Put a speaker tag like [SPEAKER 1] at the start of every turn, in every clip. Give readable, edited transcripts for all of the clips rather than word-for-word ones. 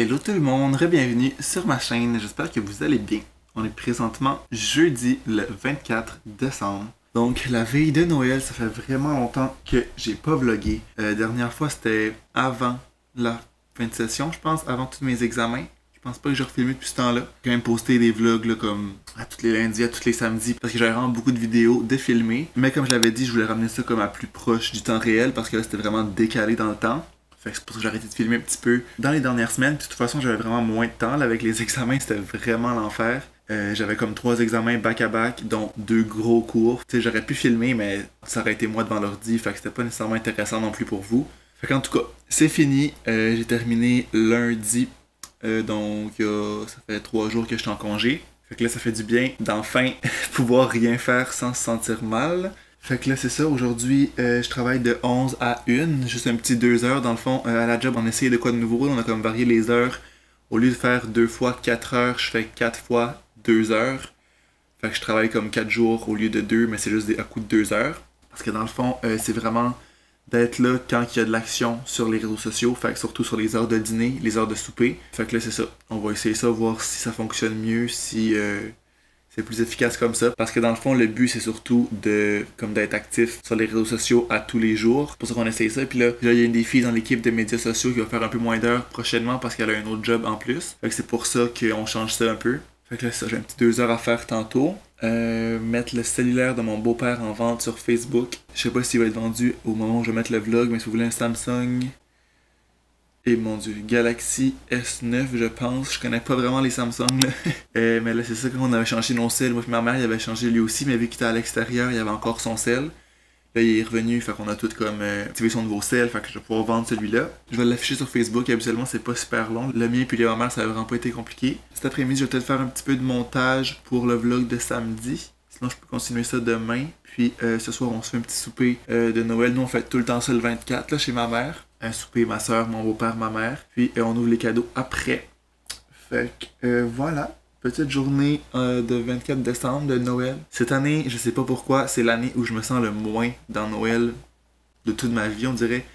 [SPEAKER 1] Hello tout le monde, bienvenue sur ma chaîne, j'espère que vous allez bien. On est présentement jeudi le 24 décembre. Donc la veille de Noël, ça fait vraiment longtemps que j'ai pas vlogué. Dernière fois c'était avant la fin de session, je pense, avant tous mes examens. Je pense pas que j'ai refilmé depuis ce temps-là. J'ai quand même posté des vlogs là, comme à tous les lundis, à tous les samedis, parce que j'avais vraiment beaucoup de vidéos de filmer. Mais comme je l'avais dit, je voulais ramener ça comme à plus proche du temps réel, parce que là c'était vraiment décalé dans le temps. Fait que c'est pour ça que j'ai arrêté de filmer un petit peu dans les dernières semaines. Puis de toute façon, j'avais vraiment moins de temps. Là, avec les examens, c'était vraiment l'enfer. J'avais comme 3 examens back-à-back, dont 2 gros cours. Tu sais, j'aurais pu filmer, mais ça aurait été moi devant l'ordi. Fait que c'était pas nécessairement intéressant non plus pour vous. Fait qu'en tout cas, c'est fini. J'ai terminé lundi. Donc, ça fait 3 jours que je suis en congé. Fait que là, ça fait du bien d'enfin pouvoir rien faire sans se sentir mal. Fait que là, c'est ça. Aujourd'hui, je travaille de 11 à 1, juste un petit 2 heures. Dans le fond, à la job, on essaye de quoi de nouveau. On a comme varié les heures. Au lieu de faire 2 fois 4 heures, je fais 4 fois 2 heures. Fait que je travaille comme 4 jours au lieu de 2, mais c'est juste à coup de 2 heures. Parce que dans le fond, c'est vraiment d'être là quand il y a de l'action sur les réseaux sociaux. Fait que surtout sur les heures de dîner, les heures de souper. Fait que là, c'est ça. On va essayer ça, voir si ça fonctionne mieux, si c'est plus efficace comme ça. Parce que dans le fond, le but, c'est surtout d'être actif sur les réseaux sociaux à tous les jours. C'est pour ça qu'on essaye ça. Puis là, il y a une des filles dans l'équipe de médias sociaux qui va faire un peu moins d'heures prochainement parce qu'elle a un autre job en plus. Fait que c'est pour ça qu'on change ça un peu. Fait que là, ça, j'ai un petit 2 heures à faire tantôt. Mettre le cellulaire de mon beau-père en vente sur Facebook. Je sais pas s'il va être vendu au moment où je vais mettre le vlog, mais si vous voulez un Samsung... Et mon dieu, Galaxy S9 je pense, je connais pas vraiment les Samsung là. Mais là c'est ça, quand on avait changé nos celles, moi et ma mère il avait changé lui aussi, mais vu qu'il était à l'extérieur, il y avait encore son cell. Là il est revenu, fait qu'on a tout comme activé son nouveau cell, fait que je vais pouvoir vendre celui-là. Je vais l'afficher sur Facebook, habituellement c'est pas super long. Le mien puis le de ma mère ça a vraiment pas été compliqué. Cet après-midi je vais peut-être faire un petit peu de montage pour le vlog de samedi. Sinon je peux continuer ça demain. Puis ce soir on se fait un petit souper de Noël. Nous on fait tout le temps ça le 24 là chez ma mère. Un souper, ma soeur, mon beau-père, ma mère. Puis on ouvre les cadeaux après. Fait que voilà. Petite journée de 24 décembre de Noël. Cette année, je sais pas pourquoi, c'est l'année où je me sens le moins dans Noël de toute ma vie, on dirait.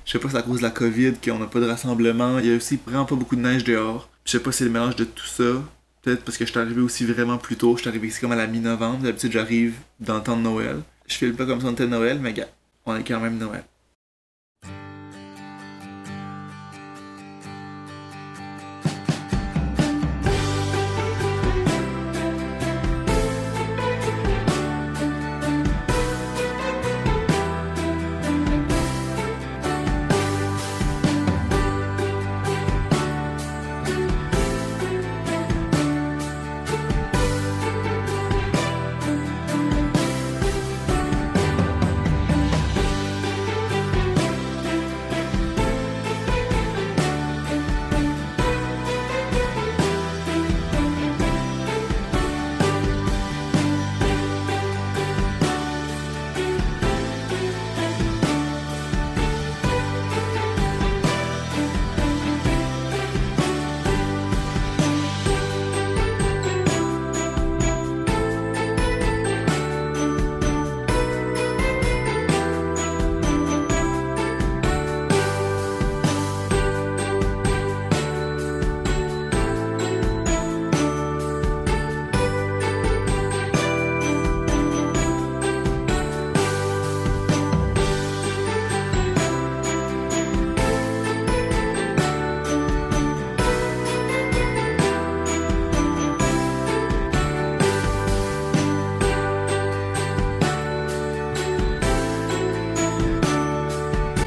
[SPEAKER 1] Je sais pas si c'est à cause de la COVID qu'on n'a pas de rassemblement. Il y a aussi vraiment pas beaucoup de neige dehors. Je sais pas si c'est le mélange de tout ça. Peut-être parce que je suis arrivé aussi vraiment plus tôt. Je suis arrivé ici comme à la mi-novembre. D'habitude, j'arrive dans le temps de Noël. Je file pas comme si on était Noël, mais gars, on est quand même Noël.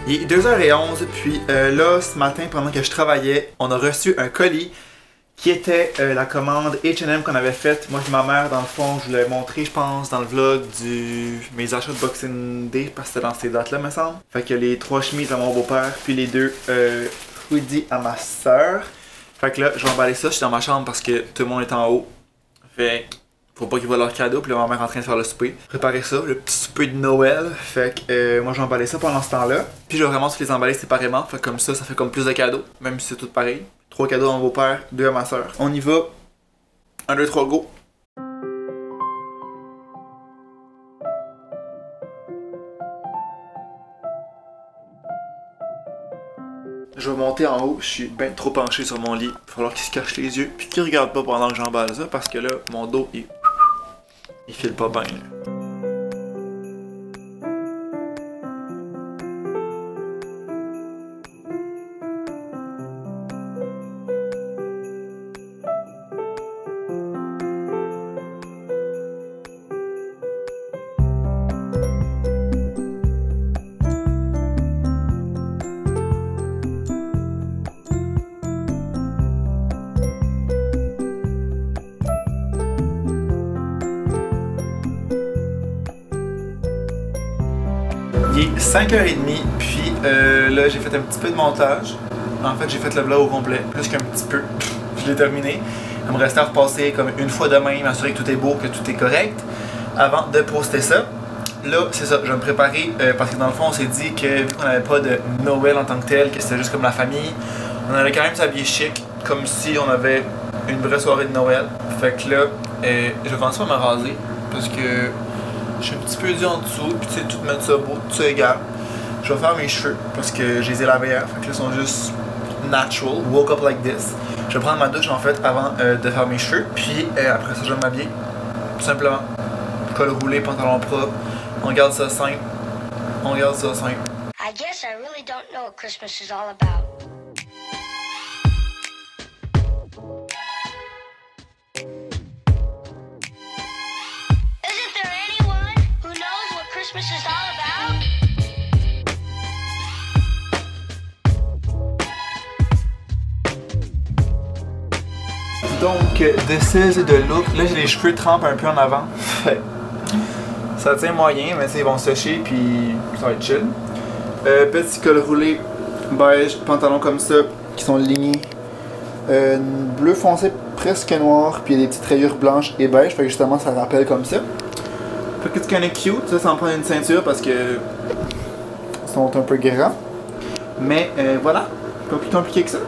[SPEAKER 1] Il est 2h11, puis là, ce matin, pendant que je travaillais, on a reçu un colis qui était la commande H&M qu'on avait faite. Moi et ma mère, dans le fond, je vous l'ai montré, je pense, dans le vlog mes achats de Boxing Day, parce que c'était dans ces dates-là, me semble. Fait que les 3 chemises à mon beau-père, puis les 2 hoodies à ma soeur. Fait que là, je vais emballer ça, je suis dans ma chambre parce que tout le monde est en haut. Fait que faut pas qu'ils voient leur cadeau, puis là, ma mère est en train de faire le souper. Préparer ça, le petit souper de Noël. Fait que moi, je vais emballer ça pendant ce temps-là. Puis je vais vraiment tous les emballer séparément. Fait que comme ça fait comme plus de cadeaux, même si c'est tout pareil. 3 cadeaux à mon beau-père, 2 à ma soeur. On y va. 1, 2, 3, go! je vais monter en haut. Je suis bien trop penché sur mon lit. Il va falloir qu'il se cache les yeux. Puis qu'il regarde pas pendant que j'emballe ça. Parce que là, mon dos, il file pas bien. Il est 5h30, puis là j'ai fait un petit peu de montage. En fait j'ai fait le vlog au complet, plus qu'un petit peu. Je l'ai terminé. Il me restait à repasser comme une fois demain, m'assurer que tout est beau, que tout est correct, avant de poster ça. Là c'est ça, je vais me préparer parce que dans le fond on s'est dit que vu qu'on n'avait pas de Noël en tant que tel, que c'était juste comme la famille, on allait quand même s'habiller chic, comme si on avait une vraie soirée de Noël. Fait que là, je vais commencer par me raser parce que je suis un petit peu dû en dessous, puis tu sais, tout mettre ça beau, tout ça égal. Je vais faire mes cheveux parce que je les ai lavés hier, fait que là ils sont juste natural, woke up like this. Je vais prendre ma douche en fait avant de faire mes cheveux, puis après ça je vais m'habiller, tout simplement. Col roulé, pantalon propre, on garde ça simple, on garde ça simple.
[SPEAKER 2] I guess I really don't know what Christmas is all about. Isn't there anyone who knows what Christmas is all about?
[SPEAKER 1] Donc, this is the look. Là, j'ai les cheveux trempés un peu en avant. Ça tient moyen, mais ils vont sécher, puis ça va être chill. Petit col roulé, beige, pantalon comme ça, qui sont lignés. Bleu foncé, presque noir, puis il y a des petites rayures blanches et beige, fait que justement, ça rappelle comme ça. Fait que c'est quand même cute, ça sans prendre une ceinture parce que ils sont un peu grands. Mais voilà, pas plus compliqué que ça.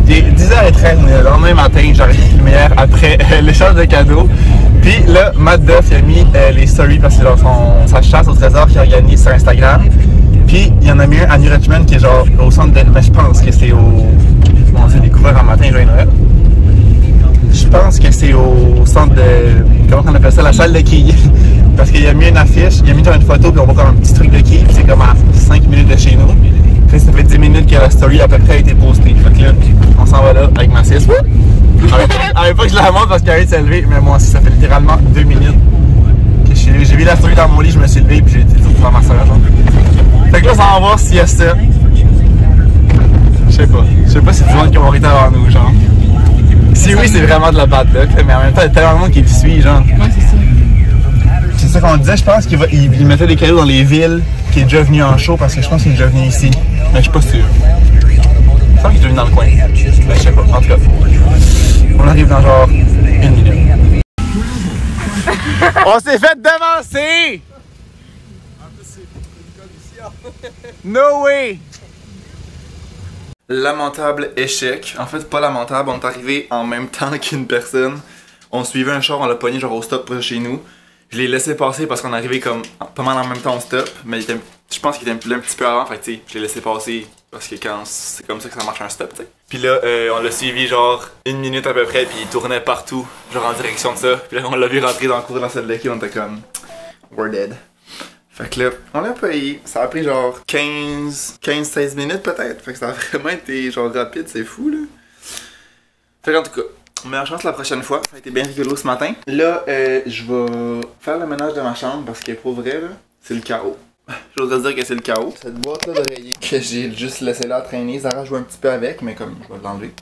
[SPEAKER 1] Il est 10h13, on est le lendemain matin, j'arrive la lumière après l'échange de cadeaux. Puis là, Matt Duff il a mis les stories parce que c'est dans sa chasse au trésor qu'il organise sur Instagram. Puis il y en a mis un à New Richmond qui est genre au centre de... Mais je pense que c'est au... On s'est découvert un matin, joyeux Noël. Je pense que c'est au centre de... Comment on appelle ça? La salle de quilles. Parce qu'il a mis une affiche, il a mis une photo puis on voit comme un petit truc de quilles. C'est comme à 5 minutes de chez nous. Puis ça fait 10 minutes que la story à peu près a été postée. Fait que là, on s'en va là avec ma 6. Avec pas que je la montre parce qu'elle vient de s'élever, mais moi aussi ça fait littéralement 2 minutes que je suis levé. J'ai vu la story dans mon lit, je me suis levé puis j'ai été faire ma soeur. Fait que là, on va voir s'il y a ça. Je sais pas si c'est du monde qui va arrêter avant nous, genre. Si oui, c'est vraiment de la bad luck, mais en même temps, il y a tellement de monde qui le suit, genre. Ouais, c'est ça. C'est ça qu'on disait, je pense qu'il mettait des cadeaux dans les villes, qui est déjà venu en show parce que je pense qu'il est déjà venu ici. Mais je suis pas sûr. Je pense qu'il est déjà venu dans le coin. Ben, je sais pas, en tout cas. On arrive dans genre 1 minute. On s'est fait devancer! No way! Lamentable échec. En fait, pas lamentable, on est arrivé en même temps qu'une personne. On suivait un char, on l'a pogné genre au stop près de chez nous. Je l'ai laissé passer parce qu'on est arrivé comme pas mal en même temps au stop, mais je pense qu'il était là un petit peu avant, fait que tu sais, je l'ai laissé passer parce que quand c'est comme ça que ça marche un stop, tu sais. Puis là, on l'a suivi genre 1 minute à peu près, puis il tournait partout, genre en direction de ça. Puis là, on l'a vu rentrer dans le cours de la salle de quai, on était comme, we're dead. Fait que là, on l'a payé. Ça a pris genre 15-16 minutes peut-être. Fait que ça a vraiment été genre rapide, c'est fou là. Fait qu'en tout cas, meilleure chance la prochaine fois. Ça a été bien rigolo ce matin. Là, je vais faire le ménage de ma chambre parce que pour vrai là, c'est le chaos. J'oserais dire que c'est le chaos. Cette boîte là d'oreiller que j'ai juste laissé là traîner, Zara joue un petit peu avec, mais comme je vais l'enlever.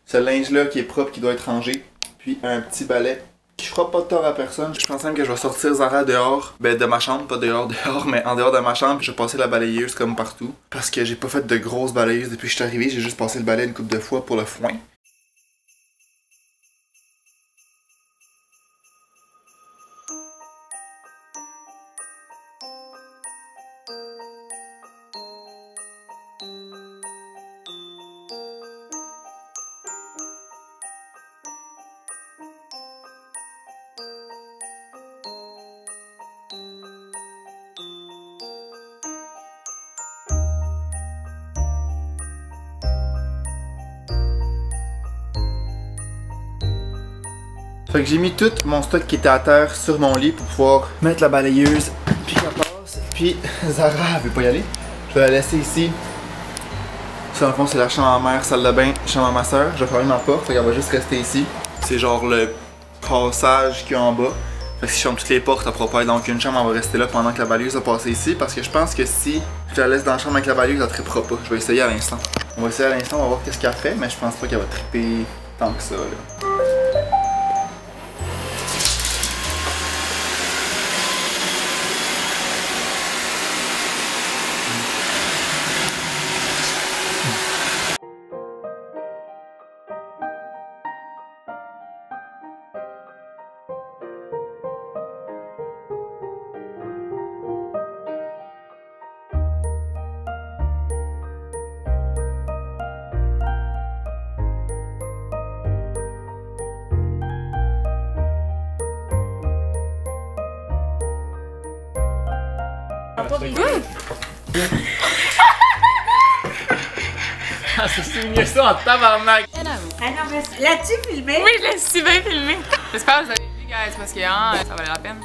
[SPEAKER 1] Ce linge là qui est propre, qui doit être rangé. Puis un petit balai qui fera pas de tort à personne. Je pense même que je vais sortir Zara dehors, ben de ma chambre, pas dehors, mais en dehors de ma chambre. Je vais passer la balayeuse comme partout. Parce que j'ai pas fait de grosses balayeuses depuis que je suis arrivé, j'ai juste passé le balai une couple de fois pour le foin. Fait que j'ai mis tout mon stock qui était à terre sur mon lit pour pouvoir mettre la balayeuse, puis qu'elle passe. Puis Zara, elle veut pas y aller. Je vais la laisser ici. Ça, en fond, c'est la chambre à ma mère, salle de bain, chambre à ma soeur. Je vais fermer ma porte, fait qu'elle va juste rester ici. C'est genre le passage qu'il y a en bas. Fait que si je ferme toutes les portes, elle pourra pas être dans aucune chambre, elle va rester là pendant que la balayeuse va passer ici. Parce que je pense que si je la laisse dans la chambre avec la balayeuse, elle trippera pas. Je vais essayer à l'instant. On va essayer à l'instant, on va voir qu'est-ce qu'elle fait, mais je pense pas qu'elle va tripper tant que ça, là.
[SPEAKER 3] Ah, c'est souligné ça en tabarnak!
[SPEAKER 4] Ah non, mais l'as-tu filmé?
[SPEAKER 5] Oui, je l'ai si bien filmé. J'espère que vous avez vu, guys, parce que hein, ça valait la peine.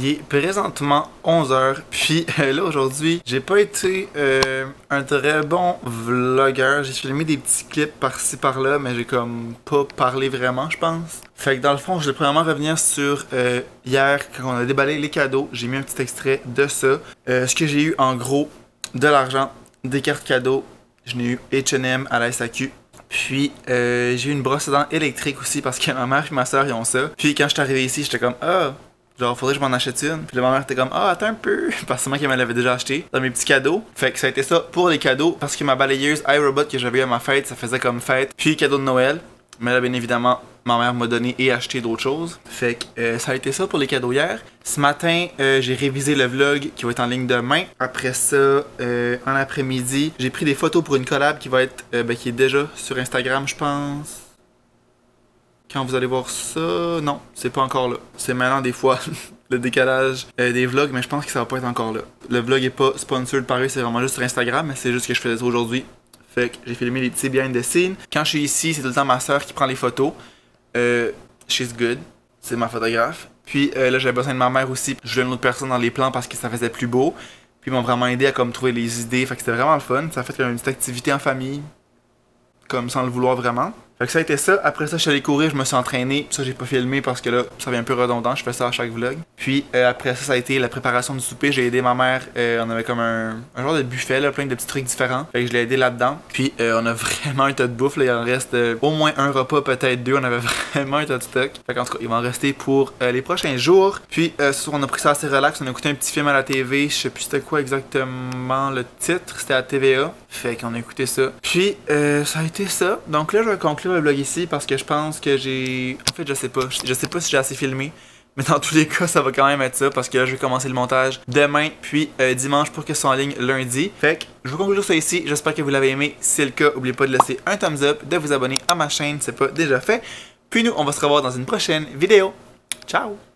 [SPEAKER 1] Il est présentement 11h, puis là aujourd'hui, j'ai pas été un très bon vlogueur. J'ai filmé des petits clips par-ci par-là, mais j'ai comme pas parlé vraiment, je pense. Fait que dans le fond, je vais premièrement revenir sur hier, quand on a déballé les cadeaux. J'ai mis un petit extrait de ça. Ce que j'ai eu en gros, de l'argent, des cartes cadeaux. Je n'ai eu H&M à la SAQ. Puis j'ai eu une brosse à dents électrique aussi parce que ma mère et ma soeur ils ont ça. Puis quand je suis arrivé ici, j'étais comme ah, genre faudrait que je m'en achète une. Puis là, ma mère était comme ah, attends un peu parce que moi qui me l'avait déjà acheté dans mes petits cadeaux. Fait que ça a été ça pour les cadeaux parce que ma balayeuse iRobot que j'avais eu à ma fête, ça faisait comme fête. Puis cadeau de Noël. Mais là, bien évidemment, ma mère m'a donné et acheté d'autres choses. Fait que ça a été ça pour les cadeaux hier. Ce matin, j'ai révisé le vlog qui va être en ligne demain. Après ça, en après-midi, j'ai pris des photos pour une collab qui va être, qui est déjà sur Instagram, je pense. Quand vous allez voir ça, non, c'est pas encore là. C'est maintenant des fois le décalage des vlogs, mais je pense que ça va pas être encore là. Le vlog est pas sponsored par eux, c'est vraiment juste sur Instagram, mais c'est juste que je faisais ça aujourd'hui. Fait que j'ai filmé les petits behind the scenes. Quand je suis ici, c'est tout le temps ma soeur qui prend les photos. She's good, c'est ma photographe. Puis là, j'avais besoin de ma mère aussi. Je voulais une autre personne dans les plans parce que ça faisait plus beau. Puis ils m'ont vraiment aidé à comme trouver les idées. Fait que c'était vraiment le fun. Ça a fait comme une petite activité en famille, comme sans le vouloir vraiment. Fait que ça a été ça. Après ça, je suis allé courir, je me suis entraîné. Ça, j'ai pas filmé parce que là, ça devient un peu redondant. Je fais ça à chaque vlog. Puis après ça, ça a été la préparation du souper. J'ai aidé ma mère. On avait comme un genre de buffet, là, plein de petits trucs différents. Fait que je l'ai aidé là-dedans. Puis on a vraiment un tas de bouffe. Là. Il en reste au moins un repas, peut-être deux. On avait vraiment un tas de stock. Fait qu'en tout cas, il va en rester pour les prochains jours. Puis ce soir, on a pris ça assez relax. On a écouté un petit film à la TV. Je sais plus c'était quoi exactement le titre. C'était à TVA. Fait qu'on a écouté ça. Puis, ça a été ça. Donc là, je vais conclure le vlog ici parce que je pense que j'ai... En fait, je sais pas. Je sais pas si j'ai assez filmé. Mais dans tous les cas, ça va quand même être ça parce que là, je vais commencer le montage demain puis dimanche pour que ce soit en ligne lundi. Fait que je vais conclure ça ici. J'espère que vous l'avez aimé. Si c'est le cas, n'oubliez pas de laisser un thumbs up, de vous abonner à ma chaîne si c'est pas déjà fait. Puis nous, on va se revoir dans une prochaine vidéo. Ciao!